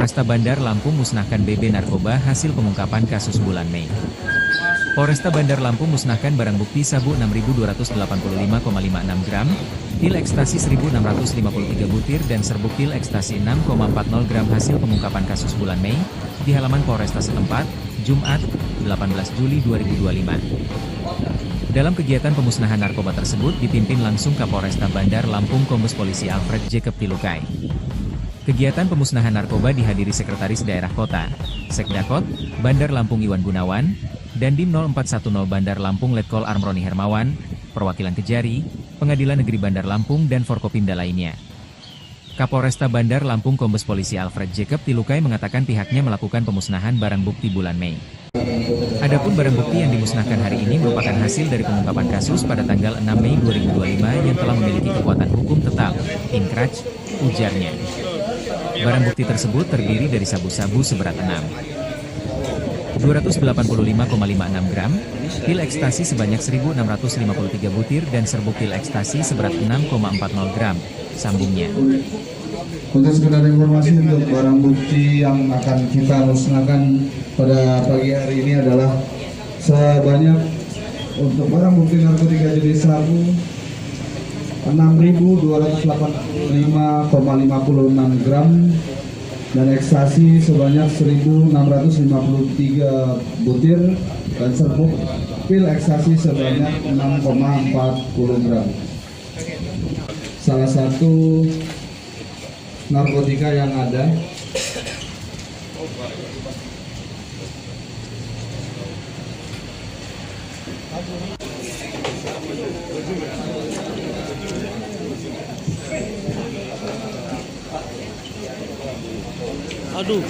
Polresta Bandar Lampung musnahkan BB narkoba hasil pengungkapan kasus bulan Mei. Polresta Bandar Lampung musnahkan barang bukti sabu 6.285,56 gram, pil ekstasi 1.653 butir dan serbuk pil ekstasi 6,40 gram hasil pengungkapan kasus bulan Mei, di halaman Polresta setempat, Jumat, 18 Juli 2025. Dalam kegiatan pemusnahan narkoba tersebut dipimpin langsung Kapolresta Bandar Lampung Kombes Polisi Alfred Jacob Tilukai. Kegiatan pemusnahan narkoba dihadiri Sekretaris Daerah Kota, Sekdakot, Bandar Lampung Iwan Gunawan, Dandim 0410 Bandar Lampung Letkol Armroni Hermawan, perwakilan Kejari, Pengadilan Negeri Bandar Lampung dan Forkopimda lainnya. Kapolresta Bandar Lampung Kombes Polisi Alfred Jacob Tilukai mengatakan pihaknya melakukan pemusnahan barang bukti bulan Mei. Adapun barang bukti yang dimusnahkan hari ini merupakan hasil dari pengungkapan kasus pada tanggal 6 Mei 2025 yang telah memiliki kekuatan hukum tetap, inkraj, ujarnya. Barang bukti tersebut terdiri dari sabu-sabu seberat 285,56 gram, pil ekstasi sebanyak 1.653 butir dan serbuk pil ekstasi seberat 6,40 gram, sambungnya. Untuk sekedar informasi untuk barang bukti yang akan kita musnahkan pada pagi hari ini adalah sebanyak untuk barang bukti narkotika jenis sabu 6.285,56 gram dan ekstasi sebanyak 1.653 butir dan serbuk pil ekstasi sebanyak 6,40 gram. Salah satu narkotika yang ada aduh.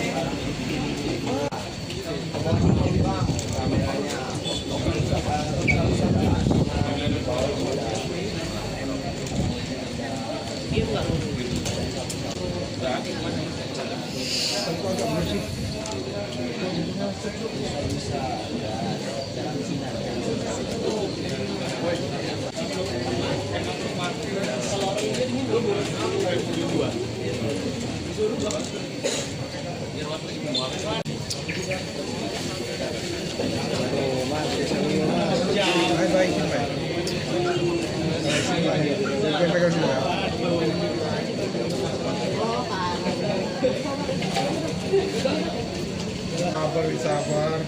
Sabar.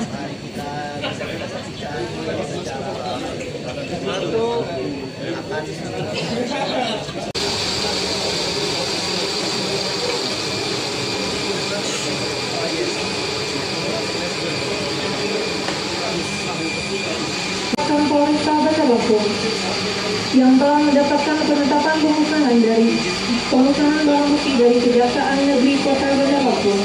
Mari kita saksikan secara itu akan Polresta Bandar Lampung yang telah mendapatkan penetapan pemusnahan barang bukti dari Kejaksaan Negeri Kota Bandar Lampung.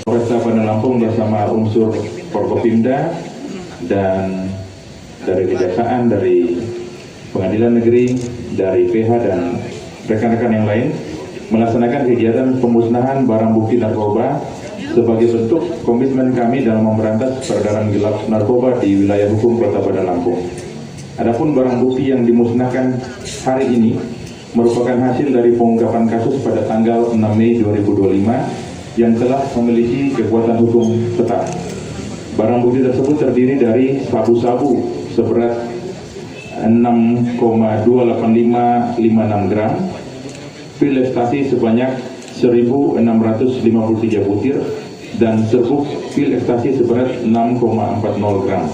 Polresta Bandar Lampung bersama unsur Forkopimda dan dari Kejaksaan, dari Pengadilan Negeri, dari PH dan rekan-rekan yang lain melaksanakan kegiatan pemusnahan barang bukti narkoba sebagai bentuk komitmen kami dalam memberantas peredaran gelap narkoba di wilayah hukum Kota Bandar Lampung. Adapun barang bukti yang dimusnahkan hari ini merupakan hasil dari pengungkapan kasus pada tanggal 6 Mei 2025 yang telah memiliki kekuatan hukum tetap. Barang bukti tersebut terdiri dari sabu-sabu seberat 6,28556 gram, pil ekstasi sebanyak 1.653 butir dan serbuk pil ekstasi seberat 6,40 gram.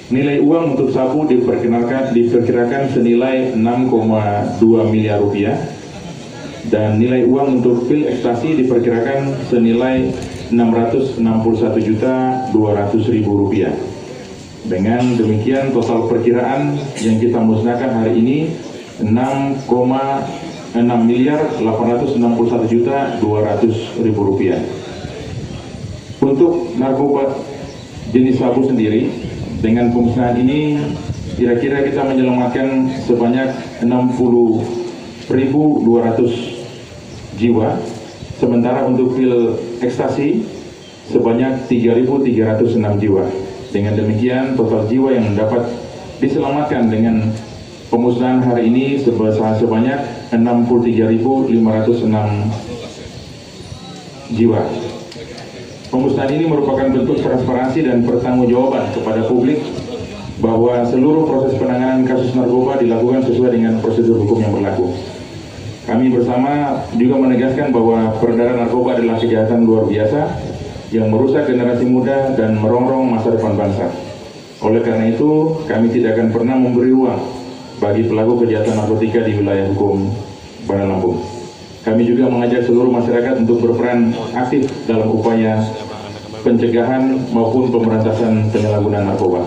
Nilai uang untuk sabu diperkirakan senilai 6,2 miliar rupiah dan nilai uang untuk pil ekstasi diperkirakan senilai 661.200.000 rupiah. Dengan demikian total perkiraan yang kita musnahkan hari ini 6,6.861.200.000 rupiah. Untuk narkoba jenis sabu sendiri, dengan pemusnahan ini kira-kira kita menyelamatkan sebanyak 60.200 jiwa. Sementara untuk pil ekstasi sebanyak 3.306 jiwa. Dengan demikian, total jiwa yang dapat diselamatkan dengan pemusnahan hari ini sebanyak 63.506 jiwa. Pemusnahan ini merupakan bentuk transparansi dan pertanggungjawaban kepada publik bahwa seluruh proses penanganan kasus narkoba dilakukan sesuai dengan prosedur hukum yang berlaku. Kami bersama juga menegaskan bahwa peredaran narkoba adalah kejahatan luar biasa yang merusak generasi muda dan merongrong masa depan bangsa. Oleh karena itu, kami tidak akan pernah memberi ruang bagi pelaku kejahatan narkotika di wilayah hukum Bandar Lampung. Kami juga mengajak seluruh masyarakat untuk berperan aktif dalam upaya pencegahan maupun pemberantasan penyalahgunaan narkoba.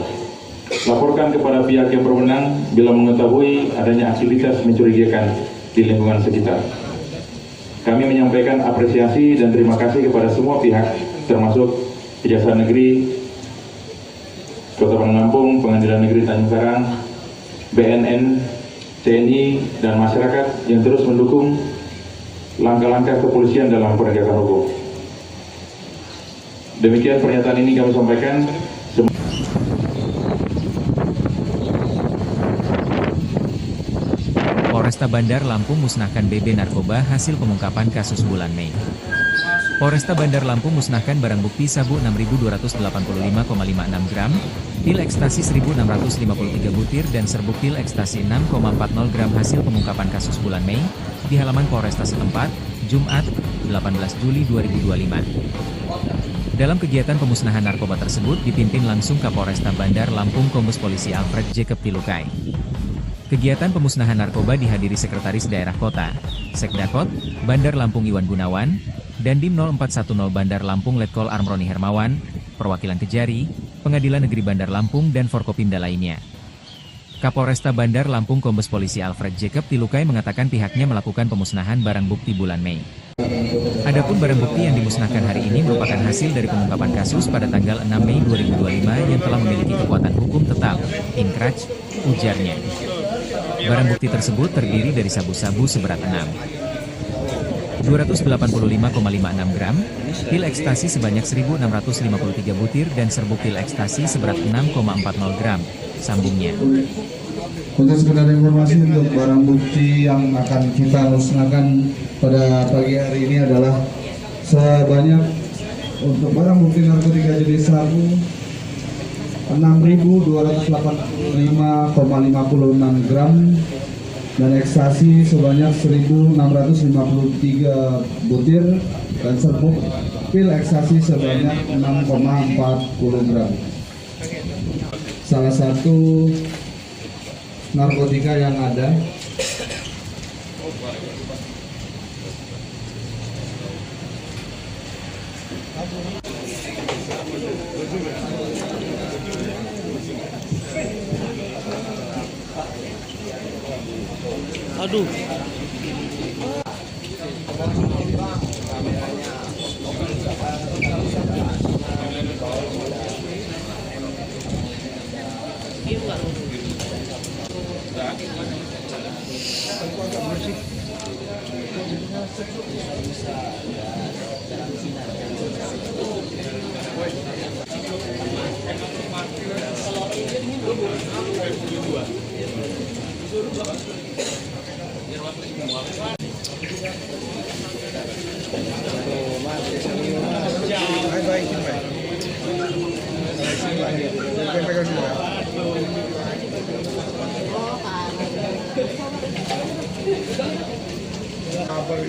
Laporkan kepada pihak yang berwenang bila mengetahui adanya aktivitas mencurigakan di lingkungan sekitar. Kami menyampaikan apresiasi dan terima kasih kepada semua pihak, termasuk Kejaksaan Negeri Kota Bandar Lampung, Pengadilan Negeri Tanjung Karang, BNN, TNI, dan masyarakat yang terus mendukung langkah-langkah kepolisian dalam penegakan hukum. Demikian pernyataan ini kami sampaikan. Polresta Bandar Lampung musnahkan BB narkoba hasil pengungkapan kasus bulan Mei. Polresta Bandar Lampung musnahkan barang bukti sabu 6.285,56 gram, pil ekstasi 1.653 butir dan serbuk pil ekstasi 6,40 gram hasil pengungkapan kasus bulan Mei di halaman Polresta setempat, Jumat, 18 Juli 2025. Dalam kegiatan pemusnahan narkoba tersebut dipimpin langsung Kapolresta Bandar Lampung Kombes Polisi Alfred Jacob Tilukai. Kegiatan pemusnahan narkoba dihadiri Sekretaris Daerah Kota, Sekdakot, Bandar Lampung Iwan Gunawan, Dandim 0410 Bandar Lampung Letkol Armroni Hermawan, perwakilan Kejari, Pengadilan Negeri Bandar Lampung dan Forkopimda lainnya. Kapolresta Bandar Lampung Kombes Polisi Alfred Jacob Tilukai mengatakan pihaknya melakukan pemusnahan barang bukti bulan Mei. Adapun barang bukti yang dimusnahkan hari ini merupakan hasil dari pengungkapan kasus pada tanggal 6 Mei 2025 yang telah memiliki kekuatan hukum tetap, inkraj, ujarnya. Barang bukti tersebut terdiri dari sabu-sabu seberat 285,56 gram, pil ekstasi sebanyak 1.653 butir dan serbuk pil ekstasi seberat 6,40 gram, sambungnya. Untuk sekedar informasi, untuk barang bukti yang akan kita musnahkan pada pagi hari ini adalah sebanyak untuk barang bukti narkotika jenis sabu 6.285,56 gram dan ekstasi sebanyak 1.653 butir dan serbuk pil ekstasi sebanyak 6,40 gram. Salah satu narkotika yang ada Aduh.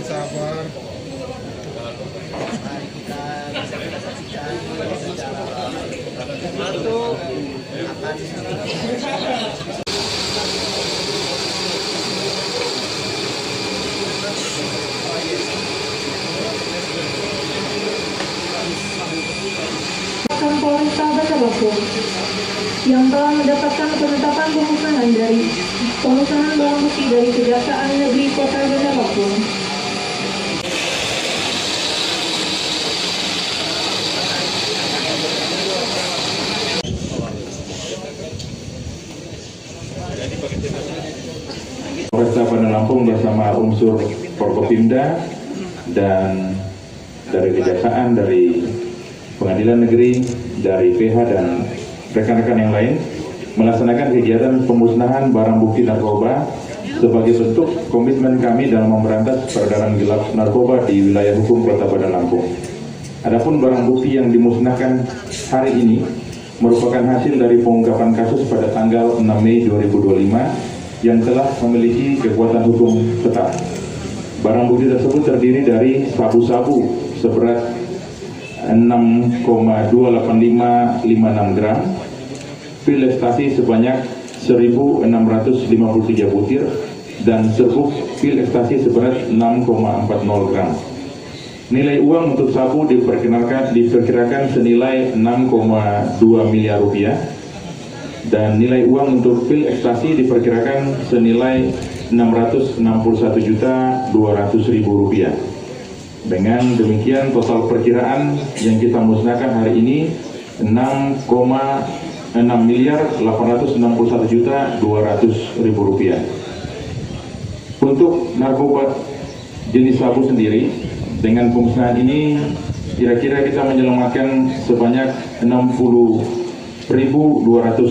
Sabar. Mari kita saksikan secara itu akan Polresta Bandar Lampung yang telah mendapatkan penetapan pemusnahan barang bukti dari Kejaksaan Negeri Kota Bandar Lampung. Polresta Bandar Lampung bersama unsur Forkopimda dan dari Kejaksaan, dari Pengadilan Negeri, dari PH dan rekan-rekan yang lain melaksanakan kegiatan pemusnahan barang bukti narkoba sebagai bentuk komitmen kami dalam memberantas peredaran gelap narkoba di wilayah hukum Kota Bandar Lampung. Adapun barang bukti yang dimusnahkan hari ini merupakan hasil dari pengungkapan kasus pada tanggal 6 Mei 2025 yang telah memiliki kekuatan hukum tetap. Barang bukti tersebut terdiri dari sabu-sabu seberat 6,28556 gram, pil ekstasi sebanyak 1.653 butir, dan serbuk pil ekstasi seberat 6,40 gram. Nilai uang untuk sabu diperkirakan senilai 6,2 miliar rupiah, dan nilai uang untuk pil ekstasi diperkirakan senilai 661.200.000 rupiah. Dengan demikian total perkiraan yang kita musnahkan hari ini 6.861.200.000 rupiah. Untuk narkoba jenis sabu sendiri, dengan pemusnahan ini kira-kira kita menyelamatkan sebanyak 60.200